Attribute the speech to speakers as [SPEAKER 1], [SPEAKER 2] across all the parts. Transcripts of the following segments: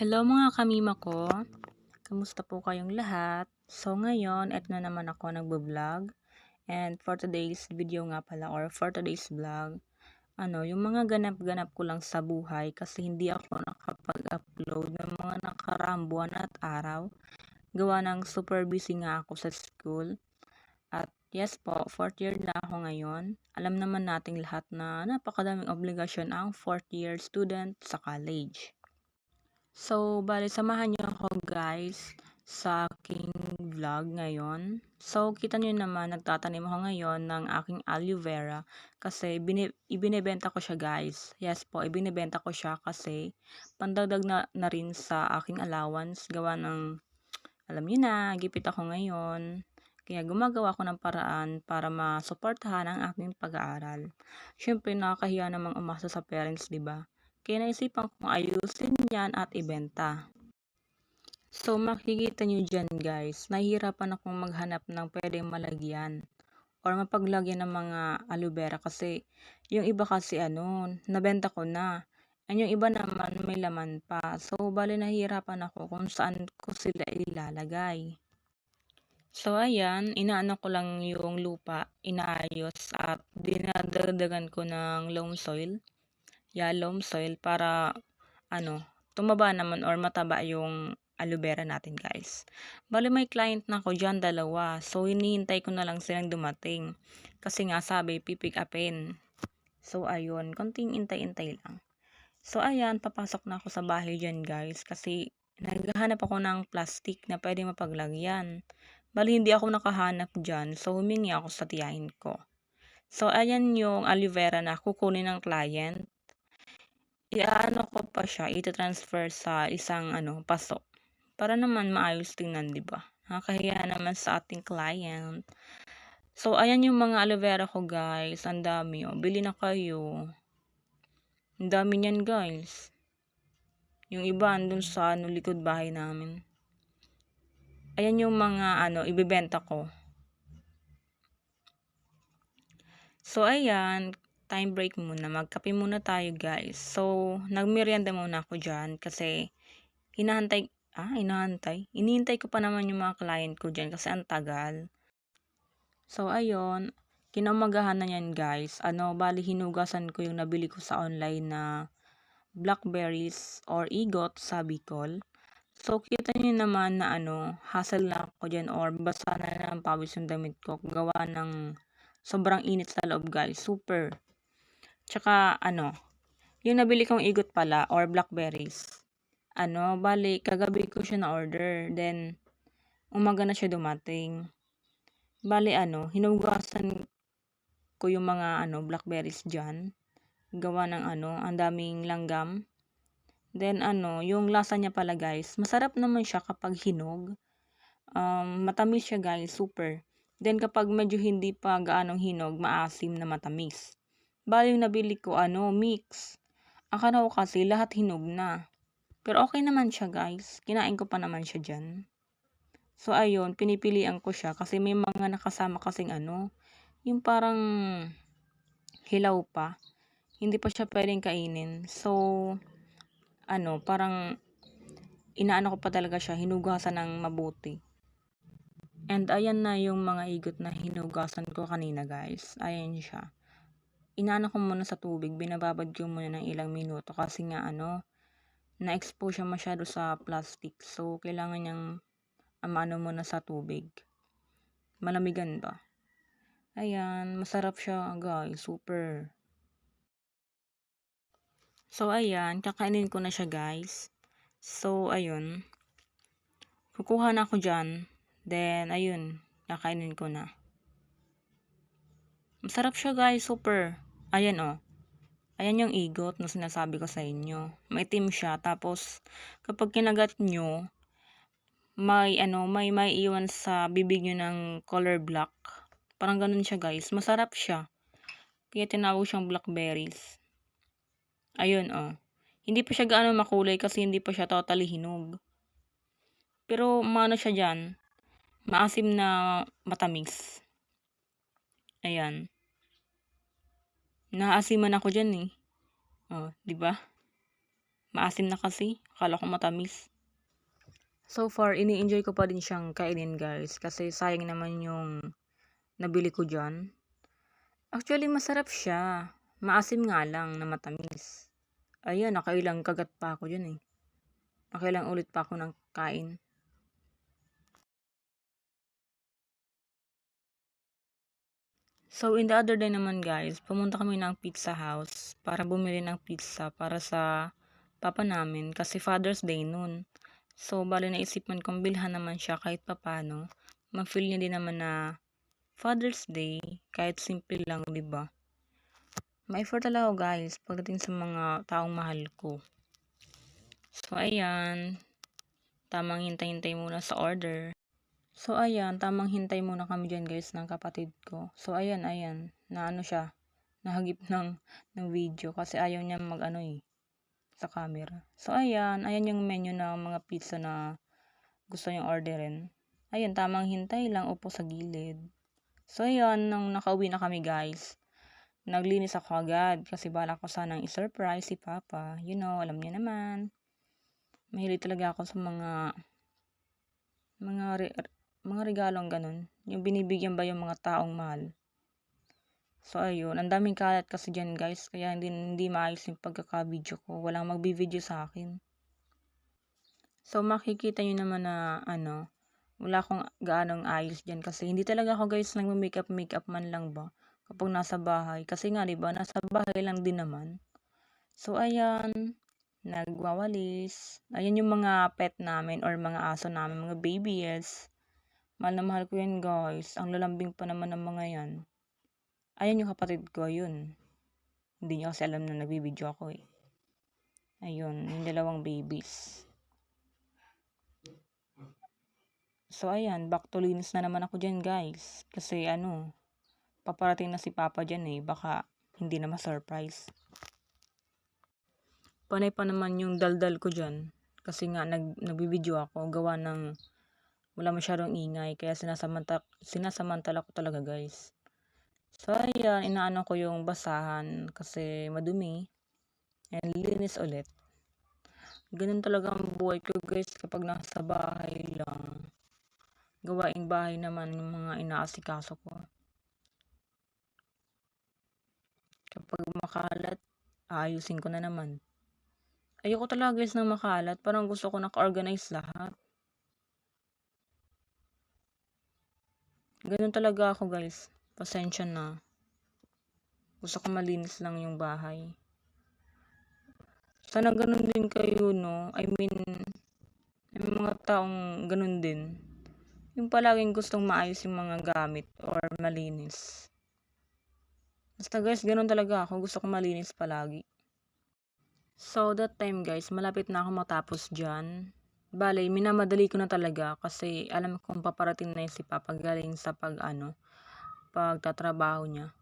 [SPEAKER 1] Hello mga kamima ko, kamusta po kayong lahat? So ngayon, eto na naman ako nagbo-vlog. And for today's video nga pala or for today's vlog, yung mga ganap-ganap ko lang sa buhay kasi hindi ako nakapag-upload ng mga nakaraang buwan at araw. Gawa ng super busy nga ako sa school. At yes po, 4th year na ako ngayon. Alam naman nating lahat na napakadaming obligasyon ang 4th year student sa college. So, bale samahan niyo ako guys sa aking vlog ngayon. So, kita niyo naman nagtatanim ako ngayon ng aking aloe vera kasi ibinebenta ko siya guys. Yes po, ibinebenta ko siya kasi pandagdag na rin sa aking allowance gawa ng alam niyo na, gipit ako ngayon. Kaya gumagawa ako ng paraan para masuportahan ang aking pag-aaral. Siyempre nakakahiya namang umasa sa parents, 'di ba? Kaya naisipan kong ayusin yan at ibenta. So makikita nyo dyan guys, nahihirapan akong maghanap ng pwedeng malagyan or mapaglagyan ng mga aloe vera kasi yung iba kasi nabenta ko na. And yung iba naman may laman pa. So bali nahihirapan ako kung saan ko sila ilalagay. So ayan, inaano ko lang yung lupa, inaayos at dinadagdagan ko ng loam soil. Loam soil para tumaba naman or mataba yung aloe vera natin guys. Bale may client na ako dyan, dalawa. So hinihintay ko na lang silang dumating. Kasi nga sabi, pipick upin. So ayun, konting intay-intay lang. So ayan, papasok na ako sa bahay dyan guys. Kasi naghahanap ako ng plastic na pwede mapaglagyan. Bale hindi ako nakahanap dyan. So humingi ako sa tiyahin ko. So ayan yung aloe vera na kukunin ng client. Iaano ko pa siya, ita-transfer sa isang paso. Para naman maayos tingnan, 'di ba? Nakakahiya naman sa ating client. So ayan yung mga aloe vera ko, guys. Ang dami, oh. Bili na kayo. Ang dami niyan, guys. Yung iba andun sa likod bahay namin. Ayan yung mga ibebenta ko. So ayan, time break muna. Magkape muna tayo, guys. So nagmerienda muna ako diyan kasi hinihintay ko pa naman yung mga client ko dyan kasi ang tagal. So, ayun. Kinaumagahan na yan guys. Bali hinugasan ko yung nabili ko sa online na blackberries or igot sa Bicol. So, kita nyo naman na hassle na ako dyan or basa na ng pawis yung damit ko. Gawa ng sobrang init sa loob guys. Super. Tsaka, yung nabili kong igot pala or blackberries. Bali, kagabi ko siya na-order. Then, umaga na siya dumating. Bali, hinugasan ko yung mga, blackberries dyan. Gawa ng, ang daming langgam. Then, yung lasa niya pala, guys. Masarap naman siya kapag hinog. Matamis siya, guys. Super. Then, kapag medyo hindi pa gaanong hinog, maasim na matamis. Bali, yung nabili ko, mix. Akala ko kasi lahat hinog na. Pero okay naman siya guys. Kinain ko pa naman siya dyan. So ayun, pinipilian ko siya kasi may mga nakasama kasing yung parang hilaw pa. Hindi pa siya pwedeng kainin. So, parang inaano ko pa talaga siya, hinugasan ng mabuti. And ayan na yung mga igot na hinugasan ko kanina guys. Ayan siya. Inaano ko muna sa tubig, binababad ko muna ng ilang minuto kasi nga na-expose siya masyado sa plastic. So, kailangan niyang muna sa tubig. Malamigan ba? Ayan, masarap siya guys. Super. So, ayan, kakainin ko na siya guys. So, ayun. Kukuha na ako dyan. Then, ayun, kakainin ko na. Masarap siya guys. Super. Ayan Ayan yung igot na sinasabi ko sa inyo. Maitim siya. Tapos, kapag kinagat nyo, may iwan sa bibig nyo ng color black. Parang ganun siya guys. Masarap siya. Kaya tinawag siyang blackberries. Ayun Hindi pa siya gaano makulay kasi hindi pa siya totally hinog. Pero maano siya dyan. Maasim na matamis. Ayan. Naasiman ako dyan di ba? Maasim na kasi. Akala ko matamis. So far, ini-enjoy ko pa din siyang kainin guys. Kasi sayang naman yung nabili ko dyan. Actually, masarap siya. Maasim nga lang na matamis. Ayan, nakailang kagat pa ako dyan eh. Nakailang ulit pa ako ng kain. So, in the other day naman guys, pumunta kami ng pizza house para bumili ng pizza para sa papa namin kasi Father's Day noon. So, bali naisipan kong bilhan naman siya kahit papano. Ma-feel niya din naman na Father's Day, kahit simple lang, di ba? Ma-effort talaga ako guys pagdating sa mga taong mahal ko. So, ayan. Tamang hintay-hintay muna sa order. So, ayan. Tamang hintay muna kami dyan guys ng kapatid ko. So, ayan. Na ano siya. Nahagip ng video kasi ayaw niya mag-ano eh. Sa camera. So, ayan. Ayan yung menu ng mga pizza na gusto niyong orderin. Ayan. Tamang hintay lang. Upo sa gilid. So, ayan. Nung nakauwi na kami guys. Naglinis ako agad kasi balak ko sanang i-surprise si Papa. You know, alam niya naman. Mahilig talaga ako sa mga regalong ganun. Yung binibigyan ba yung mga taong mahal. So, ayun. Ang daming kalat kasi dyan, guys. Kaya hindi maayos yung pagkaka-video ko. Walang magbi-video sa akin. So, makikita nyo naman na, wala akong gaanong ayos dyan. Kasi hindi talaga ako, guys, nag-makeup man lang ba. Kapag nasa bahay. Kasi nga, diba, nasa bahay lang din naman. So, ayan. Nagwawalis. Ayan yung mga pet namin or mga aso namin, mga babies. Mahal na mahal ko yan guys. Ang lalambing pa naman ng mga yan. Ayan yung kapatid ko, yun. Hindi niya kasi alam na nagbibideo ako eh. Ayun, yung dalawang babies. So ayan, back to linis na naman ako dyan guys. Kasi paparating na si Papa dyan eh. Baka hindi na ma-surprise. Panay pa naman yung daldal ko dyan. Kasi nga nagbibideo ako. Gawa ng wala masyadong ingay. Kaya sinasamantala ko talaga guys. So ayan, inaano ko yung basahan. Kasi madumi. And linis ulit. Ganun talaga ang buhay ko guys kapag nasa bahay lang. Gawaing bahay naman yung mga inaasikaso ko. Kapag makalat, aayusin ko na naman. Ayoko talaga guys na makalat. Parang gusto ko naka-organize lahat. Ganun talaga ako guys. Pasensya na. Gusto ko malinis lang yung bahay. Sana ganun din kayo, no? I mean, may mga taong ganun din. Yung palaging gustong maayos yung mga gamit or malinis. Basta guys, ganun talaga ako. Gusto ko malinis palagi. So, that time guys, malapit na ako matapos dyan. Bale, minamadali ko na talaga kasi alam kong paparating na yung si Papa galing sa pagtatrabaho niya.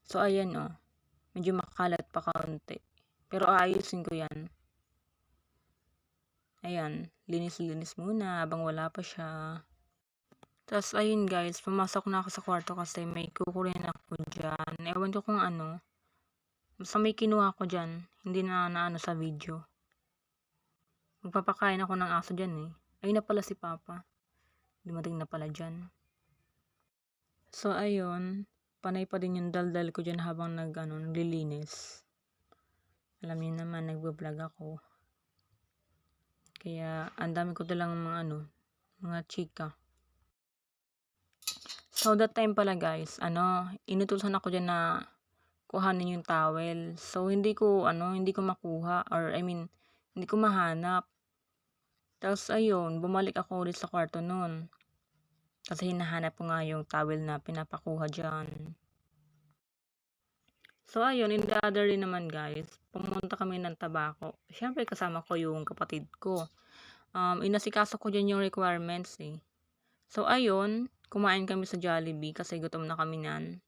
[SPEAKER 1] So, ayan medyo makalat pa kaunti. Pero aayusin ko yan. Ayan, linis-linis muna habang wala pa siya. Tapos, ayun guys, pumasok na ako sa kwarto kasi may kukurin ako dyan. Ewan ko kung basta may kinuha ko dyan. Hindi na sa video. Magpapakain ako ng aso dyan eh. Ayun na pala si Papa. Dumating na pala dyan. So, ayun. Panay pa din yung daldal ko dyan habang naglilinis. Alam niyo naman, nagbablog ako. Kaya, ang dami ko dalang mga chika. So, that time pala guys, inutusan ako dyan na kuhanin yung towel. So, hindi ko makuha or hindi ko mahanap. Tapos, ayun, bumalik ako ulit sa kwarto nun. Kasi hinahanap ko nga yung towel na pinapakuha dyan. So, ayun, in the other day naman guys, pumunta kami ng Tabako. Siyempre, kasama ko yung kapatid ko. Inasikaso ko dyan yung requirements eh. So, ayun, kumain kami sa Jollibee kasi gutom na kami nan.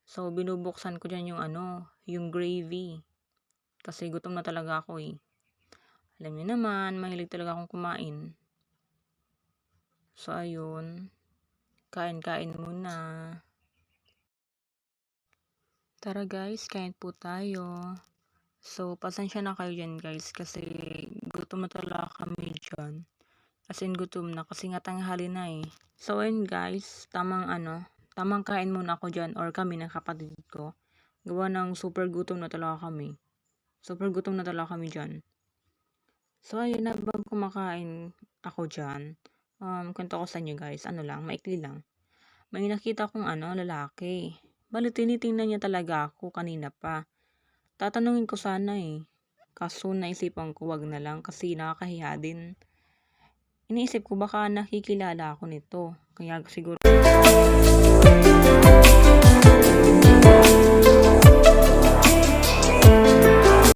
[SPEAKER 1] So, binubuksan ko dyan yung gravy. Kasi gutom na talaga ako eh. Alam niyo naman, mahilig talaga akong kumain. So, ayun. Kain-kain muna. Tara guys, kain po tayo. So, pasensya na kayo dyan guys kasi gutom na talaga kami dyan. As in gutom na kasi nga tanghali na eh. So, ayun guys, tamang kain muna ako dyan or kami ng kapatid ko. Gawa ng super gutom na talaga kami. Super gutom na talaga kami dyan. So, ayun, habang kumakain ako dyan, kwento ko sa inyo guys, maikli lang. May nakita kong lalaki. Bali, tinitingnan niya talaga ako kanina pa. Tatanungin ko sana eh. Kaso naisipan ko wag na lang kasi nakakahiya din. Iniisip ko baka nakikilala ako nito. Kaya siguro